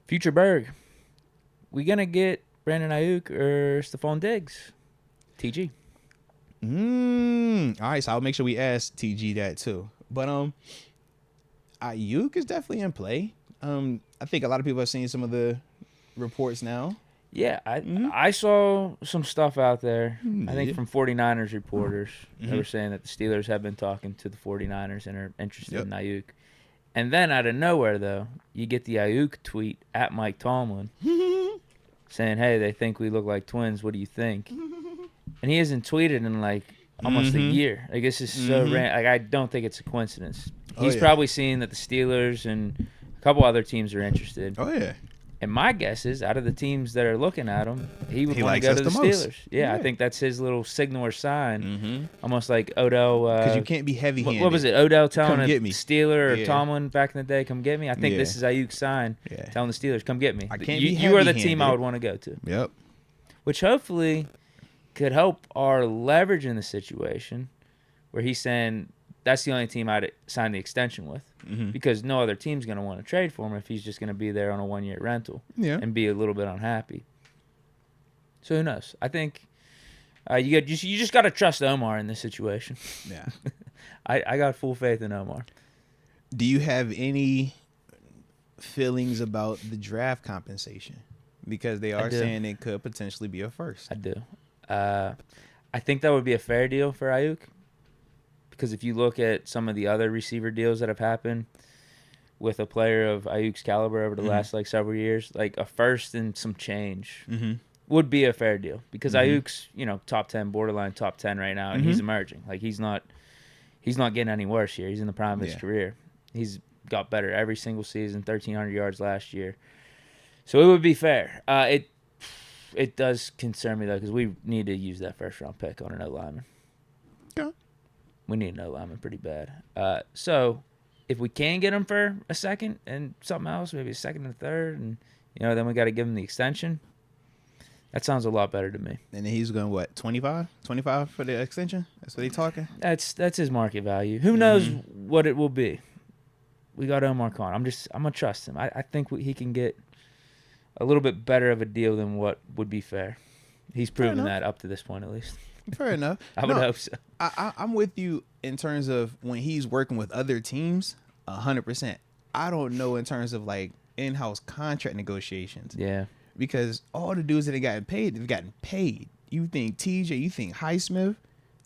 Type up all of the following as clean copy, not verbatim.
Future Berg. We gonna get Brandon Aiyuk or Stephon Diggs? TG. All right, so I'll make sure we ask TG that too. But Aiyuk is definitely in play. I think a lot of people have seen some of the reports now. Yeah, I saw some stuff out there, I think from 49ers reporters. They were saying that the Steelers have been talking to the 49ers and are interested in Aiyuk. And then out of nowhere, though, you get the Aiyuk tweet at Mike Tomlin saying, hey, they think we look like twins. What do you think? And he hasn't tweeted in like almost a year. I guess it's so like I don't think it's a coincidence. He's probably seeing that the Steelers and a couple other teams are interested. Oh, yeah. And my guess is, out of the teams that are looking at him, he would want to go to the Steelers. Yeah, I think that's his little signal or sign. Almost like Odell. Because you can't be heavy-handed. What was it? Odell telling a Steeler or Tomlin back in the day, come get me? I think this is Aiyuk's sign telling the Steelers, come get me. I can't be you are the team I would want to go to. Yep. Which hopefully could help our leverage in the situation where he's saying that's the only team I'd sign the extension with. Because no other team's going to want to trade for him if he's just going to be there on a one-year rental and be a little bit unhappy. So who knows? I think you just got to trust Omar in this situation. Yeah. I got full faith in Omar. Do you have any feelings about the draft compensation? Because they are saying it could potentially be a first. I do. I think that would be a fair deal for Aiyuk. Because if you look at some of the other receiver deals that have happened with a player of Ayuk's caliber over the last like several years, like a first and some change would be a fair deal. Because Ayuk's, top 10, borderline top 10 right now, and he's emerging. Like he's not getting any worse here. He's in the prime of his career. He's got better every single season, 1,300 yards last year. So it would be fair. It does concern me though, because we need to use that first round pick on an O-lineman. Yeah. We need an O-lineman pretty bad. So if we can get him for a second and something else, maybe a second and a third, and then we got to give him the extension. That sounds a lot better to me. And then he's going what, 25 for the extension? That's what he's talking. That's his market value. Who knows what it will be? We got Omar Khan. I'm gonna trust him. I think he can get a little bit better of a deal than what would be fair. He's proven that up to this point at least. Fair enough. I would hope so. I'm with you in terms of when he's working with other teams, 100%. I don't know in terms of like in-house contract negotiations. Yeah. Because all the dudes that have gotten paid, they've gotten paid. You think TJ, you think Highsmith.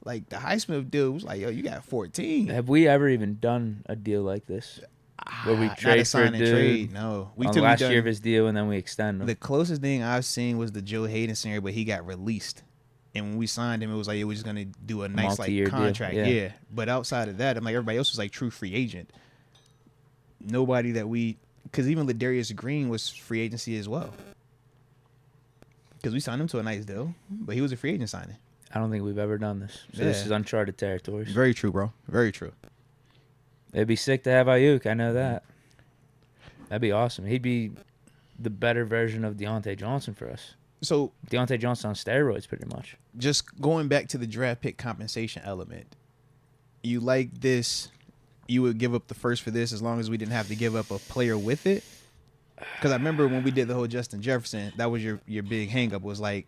Like the Highsmith deal was like, yo, you got 14. Have we ever even done a deal like this? Where we trade for a dude trade. No. We on the last year of his deal and then we extend him. The closest thing I've seen was the Joe Hayden scenario, but he got released. And when we signed him, it was like, we're just going to do a nice like contract. Yeah. But outside of that, I'm like, everybody else was like true free agent. Nobody that because even Ladarius Green was free agency as well. Because we signed him to a nice deal, but he was a free agent signing. I don't think we've ever done this. So this is uncharted territories. Very true, bro. Very true. It'd be sick to have Aiyuk. I know that. That'd be awesome. He'd be the better version of Deontay Johnson for us. So Deontay Johnson on steroids, pretty much. Just going back to the draft pick compensation element, you like this? You would give up the first for this as long as we didn't have to give up a player with it? Because I remember when we did the whole Justin Jefferson, that was your big hang up, was like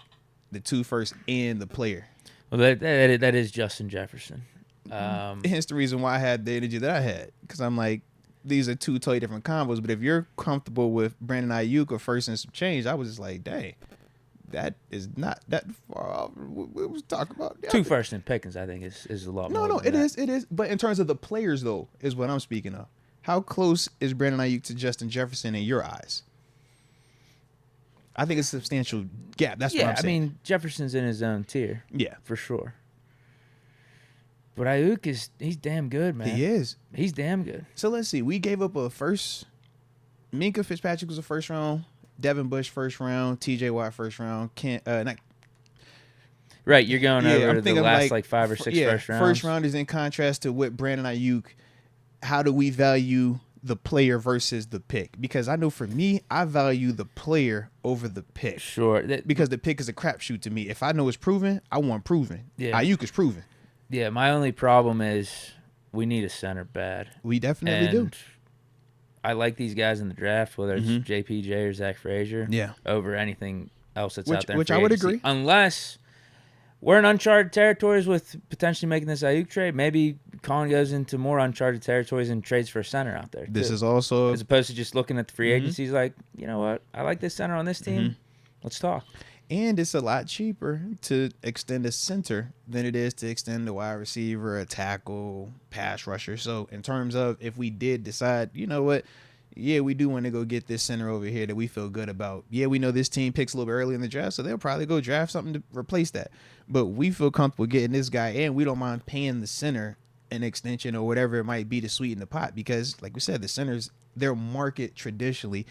the 2 first and the player. Well, that is Justin Jefferson. Hence the reason why I had the energy that I had, because I'm like, these are 2 totally different combos. But if you're comfortable with Brandon Aiyuk or first and some change, I was just like, dang, that is not that far off. We was talking about 2 first and Pickens. I think is a lot more. No, it is. But in terms of the players, though, is what I'm speaking of. How close is Brandon Aiyuk to Justin Jefferson in your eyes? I think it's a substantial gap. That's what I'm saying. I mean, Jefferson's in his own tier. Yeah, for sure. But Aiyuk he's damn good, man. He is. He's damn good. So let's see. We gave up a first. Minka Fitzpatrick was a first round. Devin Bush first round. TJ Watt first round. Right, you're going over the last like 5 or 6 first rounds. First round is in contrast to what Brandon Aiyuk. How do we value the player versus the pick? Because I know for me, I value the player over the pick. Sure. Because the pick is a crapshoot to me. If I know it's proven, I want proven. Yeah. Aiyuk is proven. Yeah, my only problem is we need a center bad. We definitely do. I like these guys in the draft, whether it's JPJ or Zach Frazier, over anything else that's out there. Which I would agree. Unless we're in uncharted territories with potentially making this Aiyuk trade, maybe Colin goes into more uncharted territories and trades for a center out there. This is also... As opposed to just looking at the free agencies like, you know what, I like this center on this team. Let's talk. And it's a lot cheaper to extend a center than it is to extend a wide receiver, a tackle, pass rusher. So in terms of if we did decide, you know what, yeah, we do want to go get this center over here that we feel good about. Yeah, we know this team picks a little bit early in the draft, so they'll probably go draft something to replace that. But we feel comfortable getting this guy, and we don't mind paying the center an extension or whatever it might be to sweeten the pot because, like we said, the centers, their market traditionally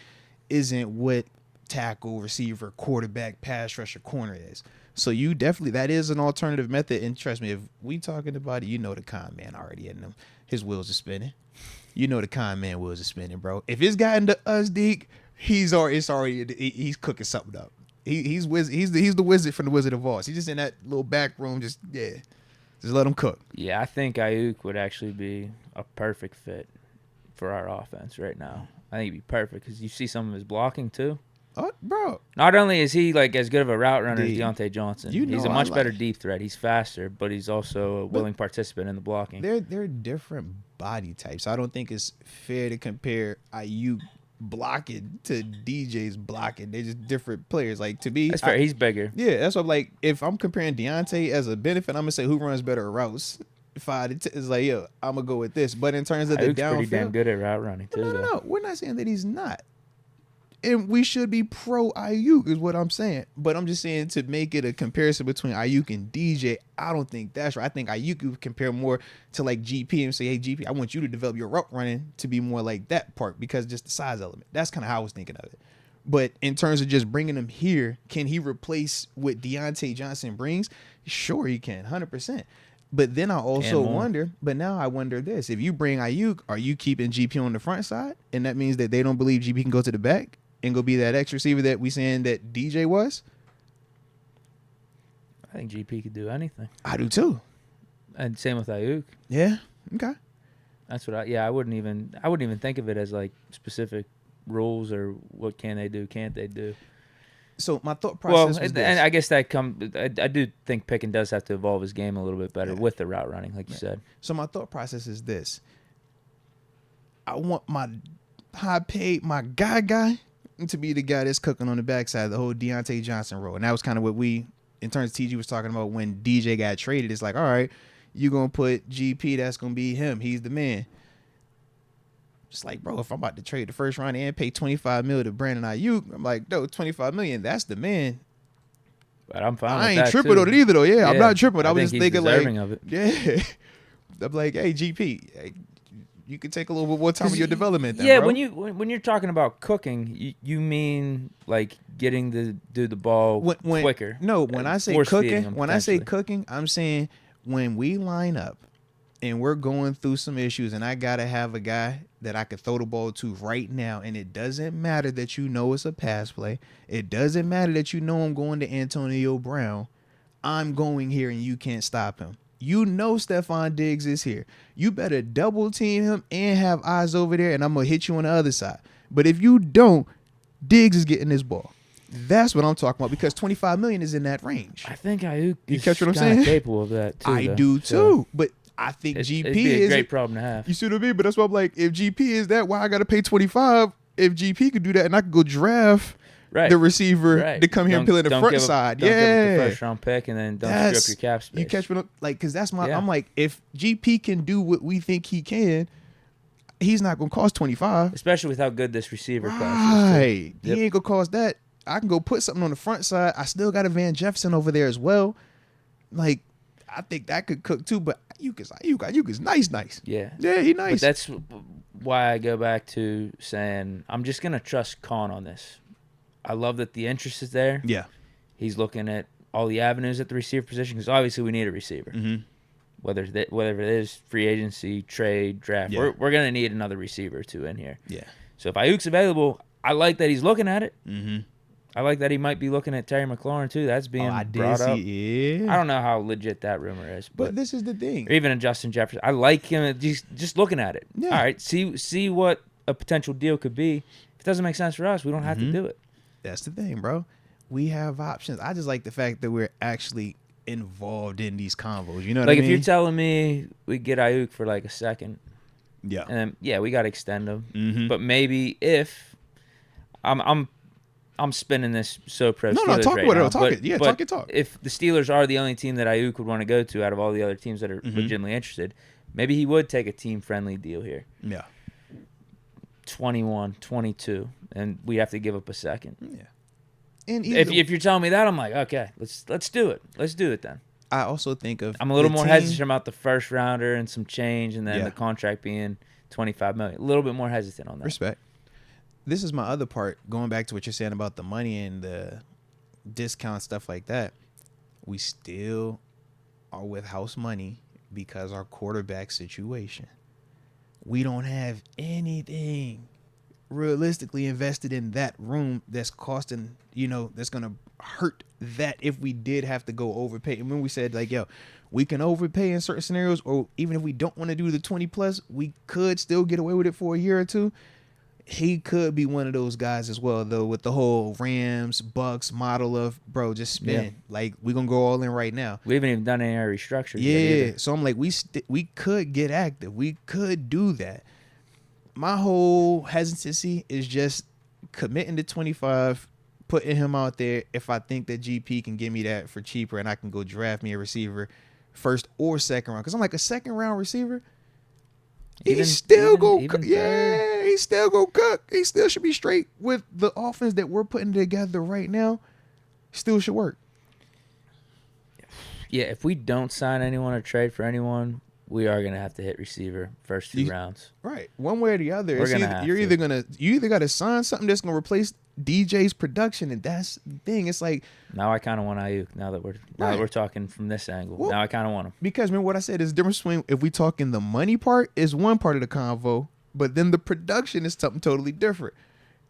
isn't what tackle, receiver, quarterback, pass rusher, corner is. So you definitely, that is an alternative method. And trust me, if we talking about it, you know the con man already in them. His wheels are spinning. You know the con man wheels are spinning, bro. If it's gotten to us, Deke, he's cooking something up. He's the wizard from the Wizard of Oz. He's just in that little back room, just let him cook. Yeah, I think Aiyuk would actually be a perfect fit for our offense right now. I think he'd be perfect because you see some of his blocking too. Oh, bro. Not only is he like as good of a route runner as Deontay Johnson, he's a much better deep threat. He's faster, but he's also a willing participant in the blocking. They're different body types. I don't think it's fair to compare Aiyuk blocking to DJ's blocking. They're just different players. Like, to me, that's fair. He's bigger. Yeah, that's what I'm like. If I'm comparing Deontay as a benefit, I'm gonna say who runs better routes. It's like, yo, I'm gonna go with this. But in terms of the downfield, pretty damn good at route running too. No, we're not saying that he's not. And we should be pro Aiyuk is what I'm saying. But I'm just saying to make it a comparison between Aiyuk and DJ, I don't think that's right. I think Aiyuk would compare more to like GP and say, hey, GP, I want you to develop your route running to be more like that part because just the size element. That's kind of how I was thinking of it. But in terms of just bringing him here, can he replace what Deontay Johnson brings? Sure, he can, 100%. But then I also wonder, but now I wonder this. If you bring Aiyuk, are you keeping GP on the front side? And that means that they don't believe GP can go to the back and go be that X receiver that we saying that DJ was? I think GP could do anything. I do too. And same with Aiyuk. Yeah. Okay. That's what I wouldn't even think of it as like specific rules or what can they do, can't they do. So my thought process was this. And I guess I do think Pickens does have to evolve his game a little bit better with the route running, like you said. So my thought process is this. I want my high-paid, my guy to be the guy that's cooking on the backside of the whole Deontay Johnson role. And that was kind of what we, in terms of TG was talking about when DJ got traded. It's like, all right, you're going to put GP, that's going to be him. He's the man. Just like, bro, if I'm about to trade the first round and pay $25 million to Brandon Aiyuk, I'm like, no, $25 million, that's the man. But I'm fine. I ain't tripping on it either, though. Yeah, I'm not tripping. But I was just thinking, like, of it. Yeah, I'm like, hey, GP, hey, you can take a little bit more time with your development. Then, yeah, bro. when you're talking about cooking, you mean like getting the ball quicker. No, when I say cooking, I'm saying when we line up and we're going through some issues and I gotta have a guy that I could throw the ball to right now, and it doesn't matter that you know it's a pass play. It doesn't matter that you know I'm going to Antonio Brown. I'm going here and you can't stop him. You know Stephon Diggs is here. You better double team him and have eyes over there, and I'm going to hit you on the other side. But if you don't, Diggs is getting this ball. That's what I'm talking about because $25 million is in that range. I think Aiyuk is capable of that too. I do too, but I think GP is a great problem to have. You see what I mean? But that's why I'm like, if GP is that, why I got to pay 25? If GP could do that and I could go draft the receiver to come here and play in the front side. Don't give up the first round pick and then don't screw up your cap space. You catch me up, like, because that's my. I'm like, if GP can do what we think he can, he's not gonna cost 25. Especially with how good this receiver class is. Right, he ain't gonna cost that. I can go put something on the front side. I still got a Van Jefferson over there as well. Like, I think that could cook too. But Aiyuk is nice. Yeah, he nice. But that's why I go back to saying I'm just gonna trust Khan on this. I love that the interest is there. Yeah. He's looking at all the avenues at the receiver position because obviously we need a receiver. Mm-hmm. Whether it is free agency, trade, draft, we're going to need another receiver or two in here. Yeah. So if Ayuk's available, I like that he's looking at it. Mm-hmm. I like that he might be looking at Terry McLaurin too. That's being brought up. Yeah. I don't know how legit that rumor is. But this is the thing. Or even a Justin Jefferson. I like him just looking at it. Yeah. All right, see what a potential deal could be. If it doesn't make sense for us, we don't have to do it. That's the thing, bro. We have options. I just like the fact that we're actually involved in these convos. You know what I mean? Like, if you're telling me we get Aiyuk for like a second, yeah, and then, we got to extend him. But maybe if I'm spinning this so pro Steelers talk right about now, it. Talk it. Yeah, talk it. If the Steelers are the only team that Aiyuk would want to go to out of all the other teams that are legitimately interested, maybe he would take a team-friendly deal here. Yeah. 21, 22, and we have to give up a second. Yeah. And if you're telling me that, I'm like, okay, let's do it. Let's do it then. I also think of I'm a little more hesitant about the first rounder and some change, and then the contract being $25 million. A little bit more hesitant on that. Respect. This is my other part, going back to what you're saying about the money and the discount, stuff like that. We still are with house money because our quarterback situation. We don't have anything realistically invested in that room that's costing, that's going to hurt that if we did have to go overpay. And when we said, like, yo, we can overpay in certain scenarios, or even if we don't want to do the 20 plus, we could still get away with it for a year or two. He could be one of those guys as well, though, with the whole Rams, Bucks model of, bro, just spend. Yeah. Like, we're going to go all in right now. We haven't even done any restructuring. Yeah. So I'm like, we could get active. We could do that. My whole hesitancy is just committing to 25, putting him out there if I think that GP can give me that for cheaper and I can go draft me a receiver first or second round. Because I'm like, a second round receiver, he still go cook. He still should be straight with the offense that we're putting together right now. Still should work. Yeah, if we don't sign anyone or trade for anyone, we are gonna have to hit receiver first two rounds. Right, one way or the other. You either got to sign something that's gonna replace DJ's production, and that's the thing. It's like, now I kind of want Aiyuk. Now that we're talking from this angle, now I kind of want him. Because remember what I said is the difference between if we talking the money part is one part of the convo, but then the production is something totally different.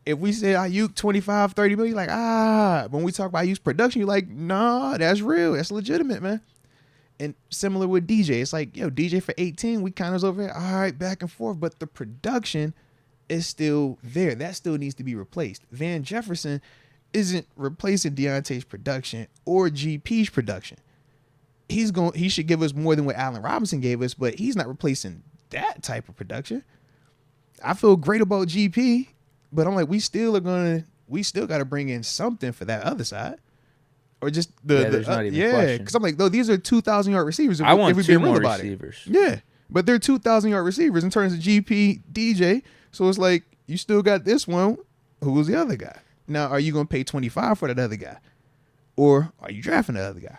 If we say Aiyuk 25, 30 million, you're like, when we talk about Aiyuk's production, you're like, nah, that's real, that's legitimate, man. And similar with DJ, it's like, yo, DJ for 18, we kind of was over here, all right, back and forth, but the production is still there. That still needs to be replaced. Van Jefferson isn't replacing Deontay's production or GP's production. He should give us more than what Allen Robinson gave us, but he's not replacing that type of production. I feel great about GP, but I'm like, we still got to bring in something for that other side. Or just there's not even question. Because I'm like, though, these are 2,000-yard receivers. I want two more receivers. Yeah, but they're 2,000-yard receivers in terms of GP, DJ. So it's like, you still got this one. Who was the other guy? Now, are you going to pay 25 for that other guy? Or are you drafting the other guy?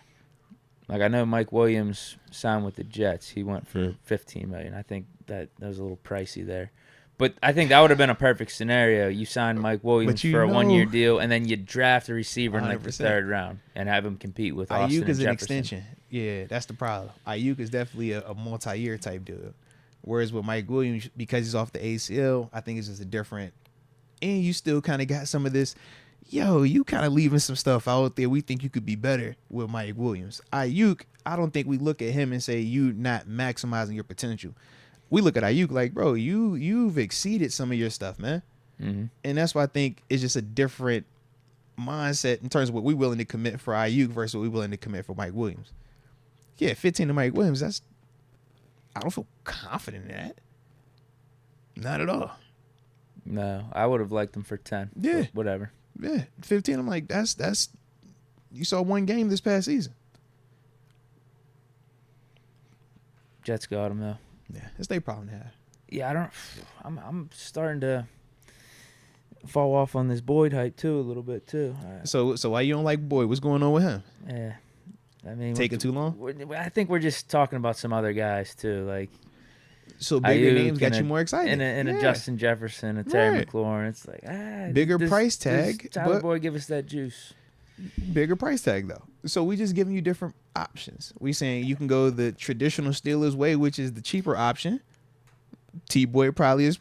Like, I know Mike Williams signed with the Jets. He went for $15 million. I think that was a little pricey there. But I think that would have been a perfect scenario. You sign Mike Williams for a 1-year deal, and then you draft a receiver in like the third round and have him compete with Austin Aiyuk and is Jefferson. An extension. Yeah, that's the problem. Aiyuk is definitely a multi-year type deal. Whereas with Mike Williams, because he's off the ACL, I think it's just a different. And you still kind of got some of this, you kind of leaving some stuff out there. We think you could be better with Mike Williams. Aiyuk, I don't think we look at him and say you not maximizing your potential. We look at Aiyuk like, bro, you've exceeded some of your stuff, man. Mm-hmm. And that's why I think it's just a different mindset in terms of what we're willing to commit for Aiyuk versus what we're willing to commit for Mike Williams. Yeah, 15 to Mike Williams, I don't feel confident in that. Not at all. No, I would have liked him for 10. Yeah. Whatever. Yeah, 15, I'm like, that's you saw one game this past season. Jets got him, though. Yeah, it's their problem to have. Yeah, I'm starting to fall off on this Boyd hype too a little bit too. So why you don't like Boyd? What's going on with him? Yeah, I mean, taking too long. I think we're just talking about some other guys too, like. So bigger names got you more excited. And a Justin Jefferson, a Terry McLaurin. It's like bigger price tag. Tyler Boyd, give us that juice. Bigger price tag though. So we just giving you different options. We saying you can go the traditional Steelers way, which is the cheaper option. T-Boyd probably is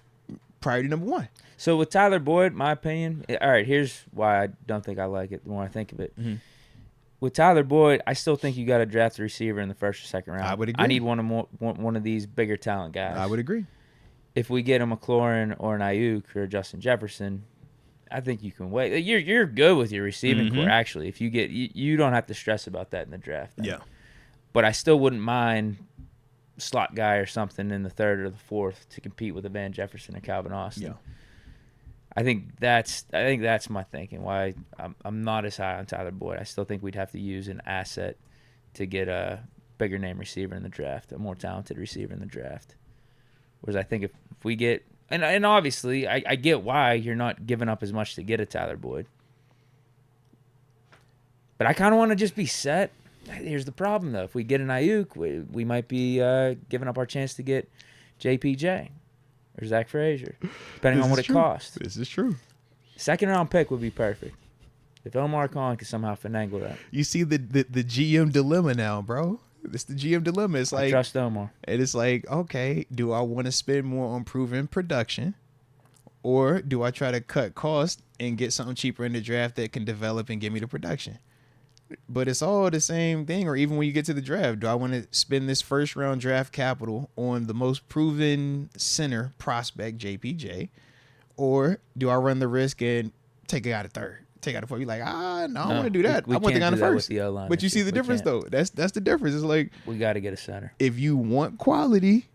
priority number one. So with Tyler Boyd, my opinion. All right, here's why I don't think I like it. The more I think of it. Mm-hmm. With Tyler Boyd, I still think you got to draft a receiver in the first or second round. I would agree. I need one of these bigger talent guys. I would agree. if we get a McLaurin or an Aiyuk or a Justin Jefferson, I think you can wait. You're good with your receiving core, actually. If you get, you don't have to stress about that in the draft. Then. Yeah. But I still wouldn't mind slot guy or something in the third or the fourth to compete with a Van Jefferson or Calvin Austin. Yeah. I think that's my thinking. Why I'm not as high on Tyler Boyd. I still think we'd have to use an asset to get a bigger name receiver in the draft, a more talented receiver in the draft. Whereas I think if we get and obviously I get why you're not giving up as much to get a Tyler Boyd. But I kind of want to just be set. Here's the problem though: if we get an Aiyuk, we might be giving up our chance to get JPJ. Or Zach Frazier, depending on what it costs. This is true. Second round pick would be perfect. If Omar Khan could somehow finagle that. You see the GM dilemma now, bro. It's the GM dilemma. It's like, I trust Omar. And it's like, okay, do I want to spend more on proven production? Or do I try to cut costs and get something cheaper in the draft that can develop and give me the production? But it's all the same thing. Or even when you get to the draft, do I want to spend this first round draft capital on the most proven center prospect, JPJ? Or do I run the risk and take it out of third? Take out of fourth? You're like, no, I don't want to do that. I want the guy in first. But you see the difference, though. That's the difference. It's like, we got to get a center. If you want quality,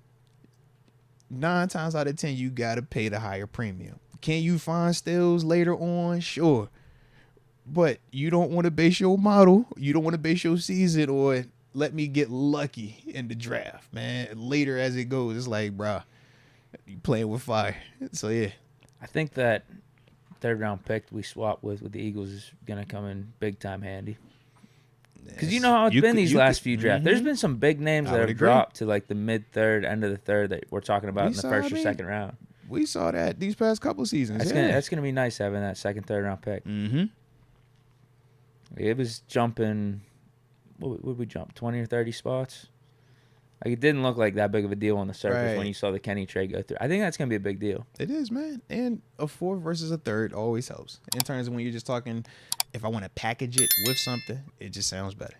9 times out of 10, you got to pay the higher premium. Can you find steals later on? Sure. But you don't want to base your model, you don't want to base your season on let me get lucky in the draft, man. Later as it goes, it's like, bro, you playing with fire. So, yeah. I think that third round pick we swapped with the Eagles is going to come in big time handy. Because you know how it's been these last few drafts. There's been some big names that have dropped to like the mid-third, end of the third that we're talking about in the first or second round. We saw that these past couple seasons. That's gonna be nice having that second, third round pick. Mm-hmm. It was jumping. What would we jump? 20 or 30 spots. Like it didn't look like that big of a deal on the surface when you saw the Kenny trade go through. I think that's gonna be a big deal. It is, man. And a fourth versus a third always helps. In terms of when you're just talking, if I want to package it with something, it just sounds better.